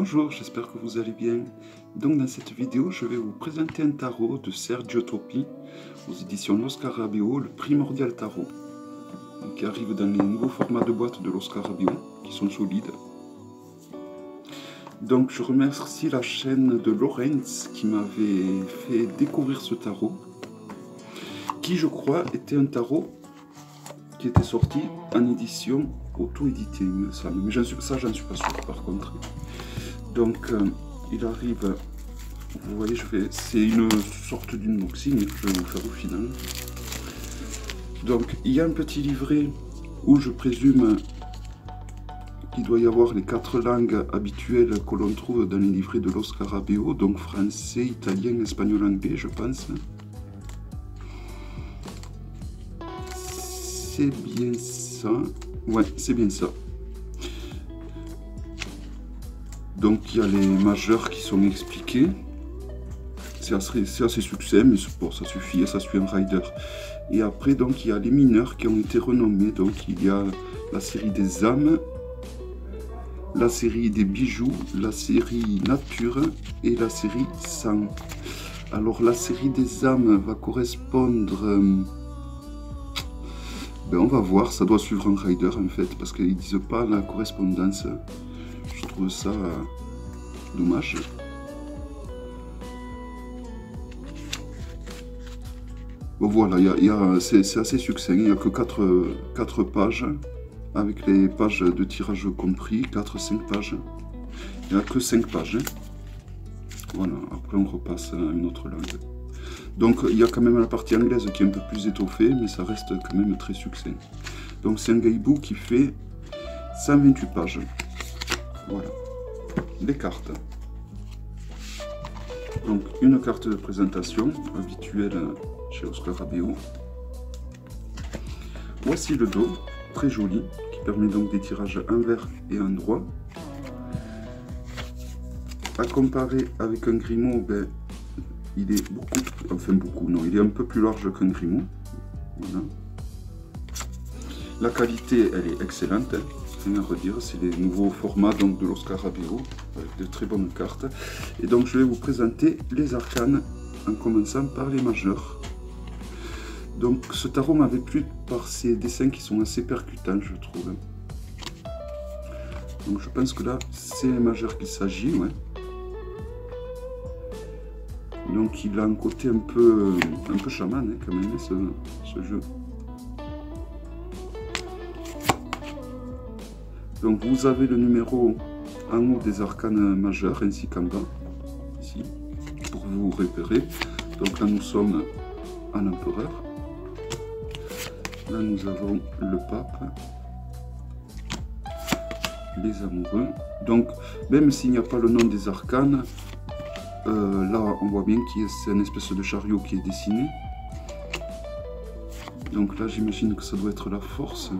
Bonjour, j'espère que vous allez bien. Donc dans cette vidéo, je vais vous présenter un tarot de Sergio Topi aux éditions Lo Scarabeo, le Primordial Tarot, qui arrive dans les nouveaux formats de boîte de Lo Scarabeo, qui sont solides. Donc je remercie la chaîne de Lorenz qui m'avait fait découvrir ce tarot, qui je crois était un tarot qui était sorti en édition auto-édité, il me semble. Mais ça, j'en suis pas sûr par contre. Donc, il arrive, vous voyez, c'est une sorte d'unboxing que je vais vous faire au final. Donc, il y a un petit livret où je présume qu'il doit y avoir les 4 langues habituelles que l'on trouve dans les livrets de Lo Scarabeo, donc français, italien, espagnol, anglais, je pense. C'est bien ça. Ouais, c'est bien ça. Donc il y a les majeurs qui sont expliqués. C'est assez succinct, mais bon, ça suffit, ça suit un rider. Et après, donc, il y a les mineurs qui ont été renommés. Donc il y a la série des âmes, la série des bijoux, la série nature et la série sang. Alors la série des âmes va correspondre... on va voir, ça doit suivre un rider en fait, parce qu'ils ne disent pas la correspondance. Je trouve ça dommage. Bon voilà, c'est assez succinct, il n'y a que 4 pages, avec les pages de tirage compris, 4-5 pages. Il n'y a que 5 pages. Voilà, après on repasse à une autre langue. Donc il y a quand même la partie anglaise qui est un peu plus étoffée, mais ça reste quand même très succinct. Donc c'est un guidebook qui fait 128 pages. Voilà, les cartes. Donc une carte de présentation habituelle chez Lo Scarabeo. Voici le dos, très joli, qui permet donc des tirages envers et endroit. À comparer avec un Grimaud, il est il est un peu plus large qu'un Grimaud. Voilà. La qualité, elle est excellente, hein. Rien à redire, c'est les nouveaux formats donc, de Lo Scarabeo, avec de très bonnes cartes. Et donc je vais vous présenter les arcanes, en commençant par les majeurs. Donc ce tarot m'avait plu par ses dessins qui sont assez percutants, je trouve. Donc je pense que là, c'est les majeurs qu'il s'agit, ouais. Donc il a un côté un peu chaman, hein, quand même, ce jeu. Donc vous avez le numéro en haut des arcanes majeurs ainsi qu'en bas, ici, pour vous repérer. Donc là nous sommes en empereur. Là nous avons le pape, les amoureux. Donc même s'il n'y a pas le nom des arcanes, là on voit bien que c'est une espèce de chariot qui est dessiné. Donc là j'imagine que ça doit être la force.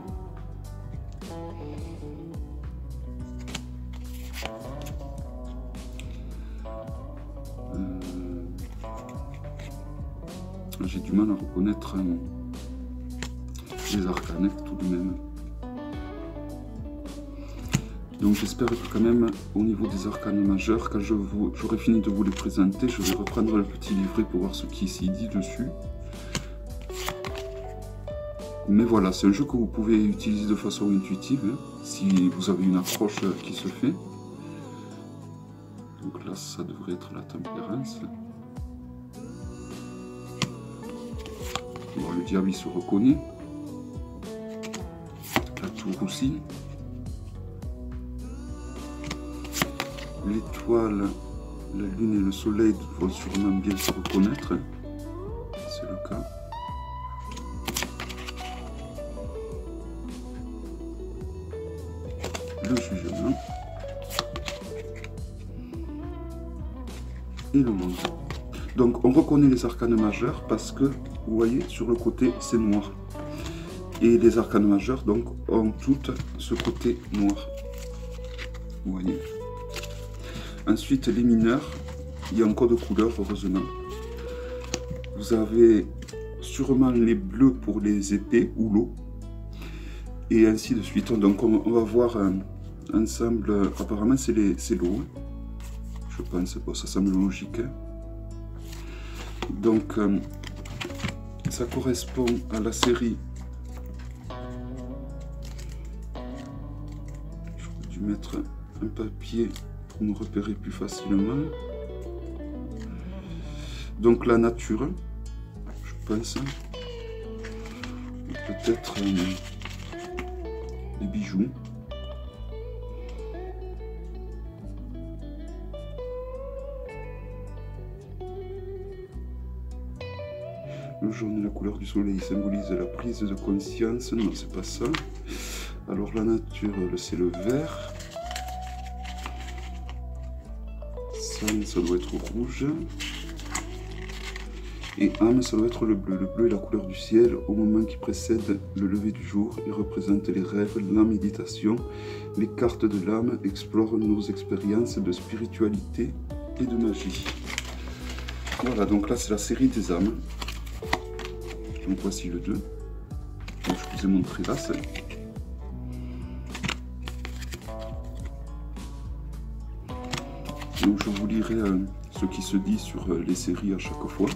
J'ai du mal à reconnaître les arcanes tout de même. Donc j'espère que quand même au niveau des arcanes majeurs, quand j'aurai fini de vous les présenter, je vais reprendre le petit livret pour voir ce qui s'y dit dessus. Mais voilà, c'est un jeu que vous pouvez utiliser de façon intuitive, hein, si vous avez une approche qui se fait. Donc là, ça devrait être la tempérance. Bon, le diable, il se reconnaît. La tour aussi. L'étoile, la lune et le soleil vont sûrement bien se reconnaître. C'est le cas. Le jugement. Et le monde. Donc on reconnaît les arcanes majeurs parce que, vous voyez, sur le côté, c'est noir. Et les arcanes majeurs, donc, ont toutes ce côté noir. Vous voyez. Ensuite, les mineurs, il y a un code couleur, heureusement. Vous avez sûrement les bleus pour les épées ou l'eau. Et ainsi de suite. Donc on va voir ensemble, apparemment c'est l'eau. je pense. Bon, ça semble logique. Hein. Donc, ça correspond à la série. J'aurais dû mettre un papier pour me repérer plus facilement. Donc, la nature, je pense. Peut-être les bijoux. Le jaune est la couleur du soleil, symbolise la prise de conscience. Non, c'est pas ça. Alors la nature, c'est le vert. Ça doit être rouge. Et âme, ça doit être le bleu. Le bleu est la couleur du ciel au moment qui précède le lever du jour. Il représente les rêves, la méditation. Les cartes de l'âme explorent nos expériences de spiritualité et de magie. Voilà, donc là c'est la série des âmes. Donc voici le 2. Donc, je vous ai montré là. Donc je vous lirai ce qui se dit sur les séries à chaque fois.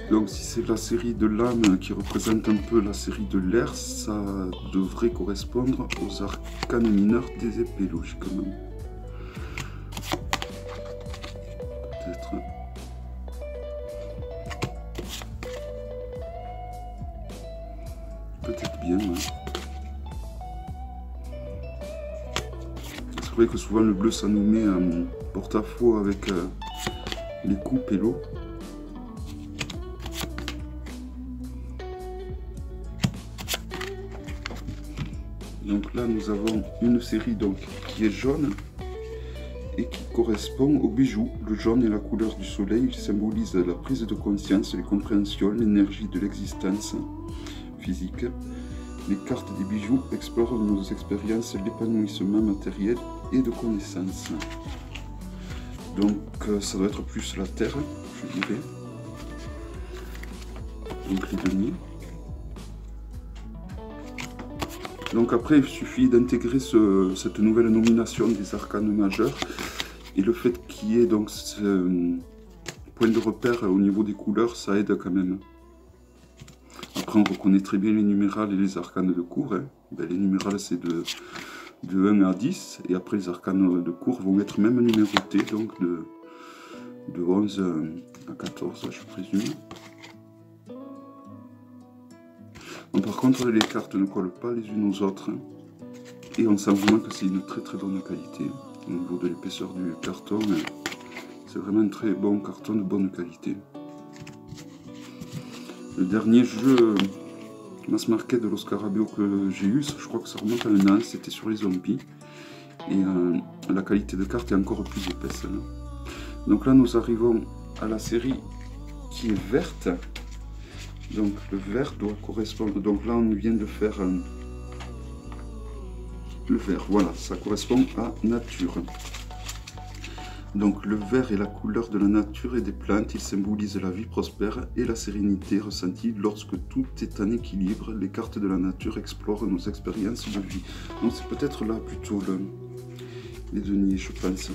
Donc si c'est la série de l'âme qui représente un peu la série de l'air, ça devrait correspondre aux arcanes mineurs des épées, logiquement. Peut-être. Peut-être bien. Hein. C'est vrai que souvent le bleu ça nous met en porte-à-faux avec les coupes et l'eau. Donc là nous avons une série donc qui est jaune et qui correspond au bijou. Le jaune est la couleur du soleil, il symbolise la prise de conscience, les compréhensions, l'énergie de l'existence physique. Les cartes des bijoux explorent nos expériences, l'épanouissement matériel et de connaissances. Donc ça doit être plus la terre, je dirais. Donc les deniers. Donc après, il suffit d'intégrer cette nouvelle nomination des arcanes majeurs et le fait qu'il y ait donc ce point de repère au niveau des couleurs, ça aide quand même. Après, on reconnaît très bien les numérales et les arcanes de cour. Hein. Ben, les numérales, c'est de 1 à 10 et après les arcanes de cour vont être même numérotés, donc de 11 à 14, je présume. Bon, par contre, les cartes ne collent pas les unes aux autres. Hein. Et on sent vraiment que c'est une très très bonne qualité. Au niveau de l'épaisseur du carton, c'est vraiment un très bon carton de bonne qualité. Le dernier jeu Mass Market de l'Oscarabeo que j'ai eu, je crois que ça remonte à un an, c'était sur les zombies. Et la qualité de carte est encore plus épaisse. Hein. Donc là, nous arrivons à la série qui est verte. Donc le vert doit correspondre, donc là on vient de faire le vert, voilà, ça correspond à nature. Donc le vert est la couleur de la nature et des plantes, il symbolise la vie prospère et la sérénité ressentie lorsque tout est en équilibre. Les cartes de la nature explorent nos expériences de vie. Donc c'est peut-être là plutôt les deniers, je pense.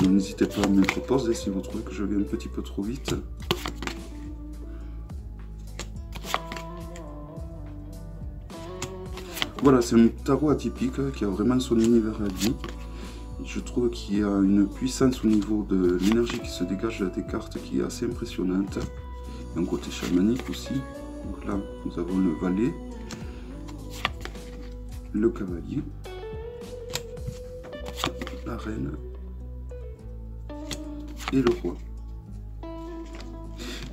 N'hésitez pas à me mettre pause si vous trouvez que je vais un petit peu trop vite. Voilà, c'est un tarot atypique qui a vraiment son univers à lui. Je trouve qu'il y a une puissance au niveau de l'énergie qui se dégage des cartes qui est assez impressionnante. Il y a un côté chamanique aussi. Donc là, nous avons le valet, le cavalier, la reine et le roi.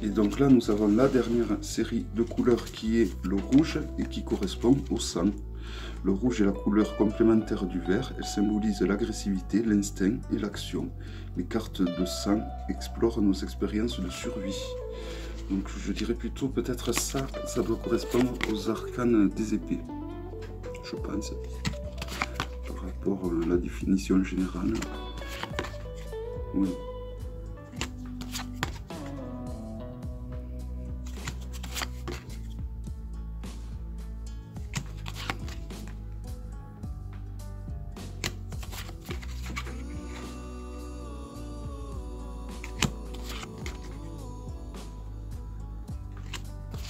Et donc là nous avons la dernière série de couleurs qui est le rouge et qui correspond au sang. Le rouge est la couleur complémentaire du vert, elle symbolise l'agressivité, l'instinct et l'action. Les cartes de sang explorent nos expériences de survie. Donc je dirais plutôt peut-être ça doit correspondre aux arcanes des épées, je pense. rapport à la définition générale. Oui.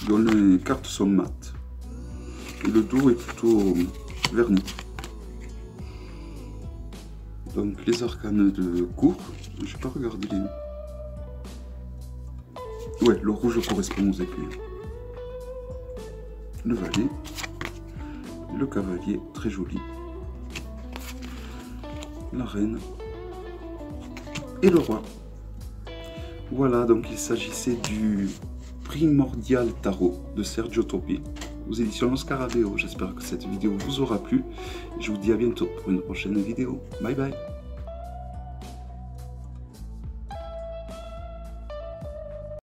Donc les cartes sont mates et le dos est plutôt verni. Donc les arcanes de cours, j'ai pas regardé les... Ouais, le rouge correspond aux épées. Le valet, le cavalier, très joli. La reine et le roi. Voilà, donc il s'agissait du Primordial Tarot de Sergio Topi aux éditions Lo Scarabeo. J'espère que cette vidéo vous aura plu. Je vous dis à bientôt pour une prochaine vidéo. Bye bye.